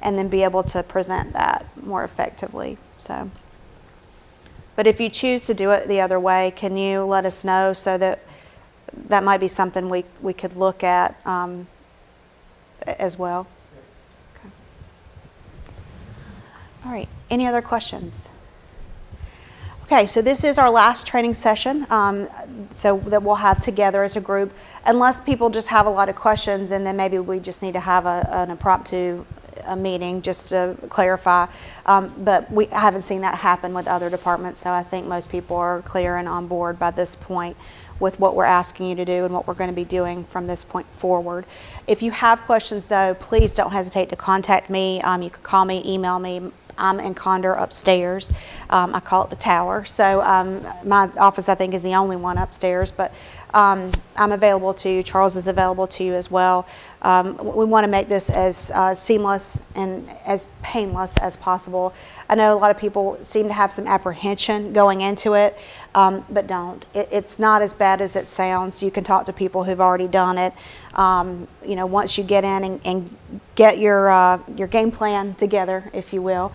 and then be able to present that more effectively. So, but if you choose to do it the other way, can you let us know so that that might be something we could look at as well? Okay. All right, any other questions? Okay, so this is our last training session, so that we'll have together as a group, unless people just have a lot of questions, and then maybe we just need to have an impromptu meeting just to clarify. But we haven't seen that happen with other departments, so I think most people are clear and on board by this point with what we're asking you to do and what we're going to be doing from this point forward. If you have questions, though, please don't hesitate to contact me. You can call me, email me. I'm in Condor upstairs. I call it the tower. So my office, I think, is the only one upstairs, but I'm available to you. Charles is available to you as well. We want to make this as seamless and as painless as possible. I know a lot of people seem to have some apprehension going into it, but don't. It's not as bad as it sounds. You can talk to people who've already done it. You know, once you get in and get your game plan together, if you will,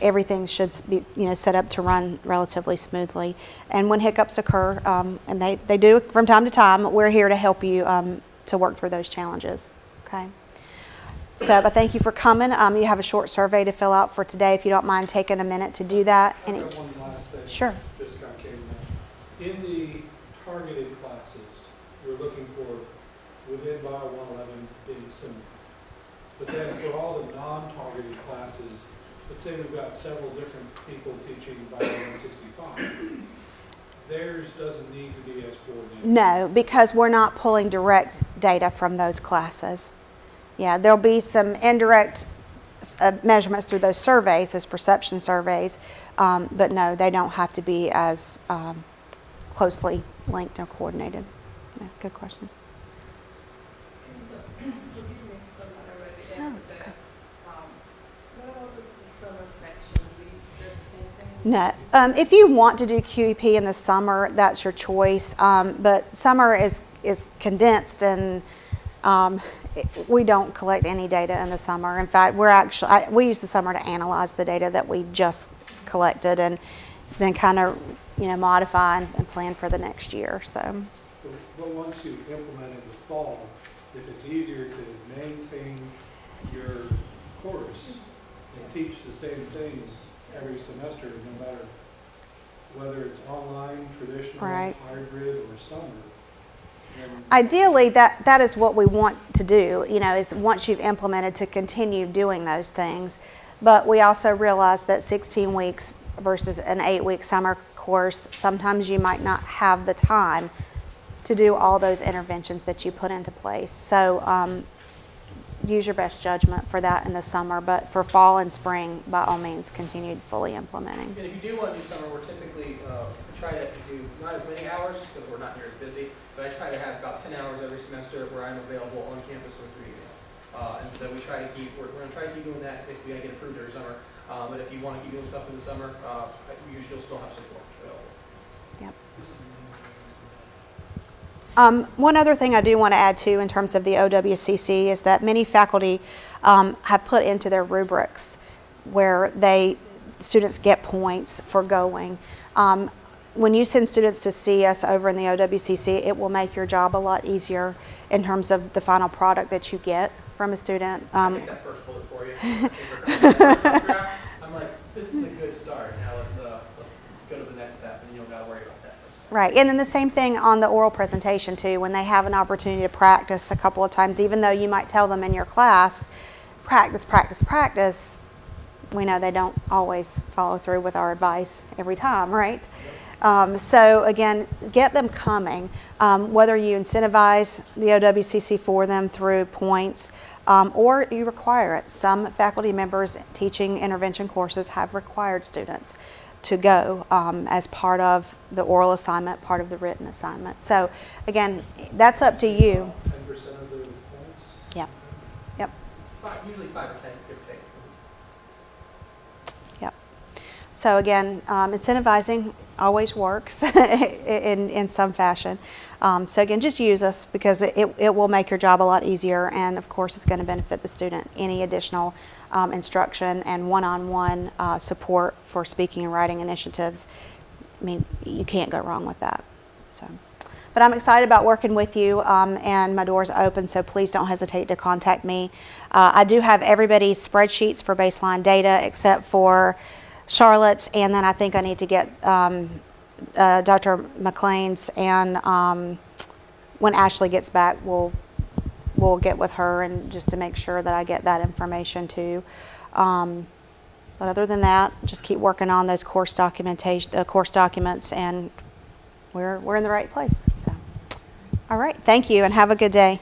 everything should be, you know, set up to run relatively smoothly. And when hiccups occur, and they do from time to time, we're here to help you to work through those challenges. Okay. So, but thank you for coming. You have a short survey to fill out for today. If you don't mind taking a minute to do that. I have one last thing. Sure. Just kind of came to me. In the targeted classes, we're looking for within Bio 111 being similar. But then for all the non-targeted classes, let's say we've got several different people teaching Bio 165. Theirs doesn't need to be as coordinated. No, because we're not pulling direct data from those classes. Yeah, there'll be some indirect measurements through those surveys, those perception surveys, but no, they don't have to be as closely linked or coordinated. Yeah, good question. No, it's okay. No. If you want to do QEP in the summer, that's your choice. But summer is condensed, and we don't collect any data in the summer. In fact, we use the summer to analyze the data that we just collected, and then kind of modify and plan for the next year. So. But once you implement it the fall, if it's easier to maintain your course and teach the same things every semester, no matter whether it's online, traditional, right, hybrid, or summer. Ideally, that is what we want to do, is once you've implemented to continue doing those things. But we also realize that 16 weeks versus an 8-week summer course, sometimes you might not have the time to do all those interventions that you put into place. So use your best judgment for that in the summer, but for fall and spring, by all means, continue fully implementing. And if you do want to do summer, we're typically try to do not as many hours because we're not near as busy, but I try to have about 10 hours every semester where I'm available on campus or through email. And so we try to keep, we're going to try to keep doing that. Basically, I get approved every summer. But if you want to keep doing stuff in the summer, usually you'll still have support available. Yep. One other thing I do want to add too in terms of the OWCC is that many faculty have put into their rubrics where students get points for going. When you send students to see us over in the OWCC, it will make your job a lot easier in terms of the final product that you get from a student. I'll take that first bullet for you. I'm like, this is a good start. Now let's go to the next step, and you don't got to worry about that first. Right, and then the same thing on the oral presentation too. When they have an opportunity to practice a couple of times, even though you might tell them in your class, practice, practice, practice, we know they don't always follow through with our advice every time, right? So again, get them coming, whether you incentivize the OWCC for them through points or you require it. Some faculty members teaching intervention courses have required students to go as part of the oral assignment, part of the written assignment. So again, that's up to you. 10% of the points? Yeah. Yep. Usually 5 or 10, 15. Yep. So again, incentivizing always works in some fashion. So again, just use us because it will make your job a lot easier, and of course it's going to benefit the student. Any additional instruction and one-on-one support for speaking and writing initiatives, I mean, you can't go wrong with that. So, but I'm excited about working with you, and my door's open, so please don't hesitate to contact me. I do have everybody's spreadsheets for baseline data except for Charlotte's, and then I think I need to get Dr. McLean's, and when Ashley gets back, we'll get with her and just to make sure that I get that information too. But other than that, just keep working on those course documentation, course documents, and we're in the right place. So, all right, thank you, and have a good day.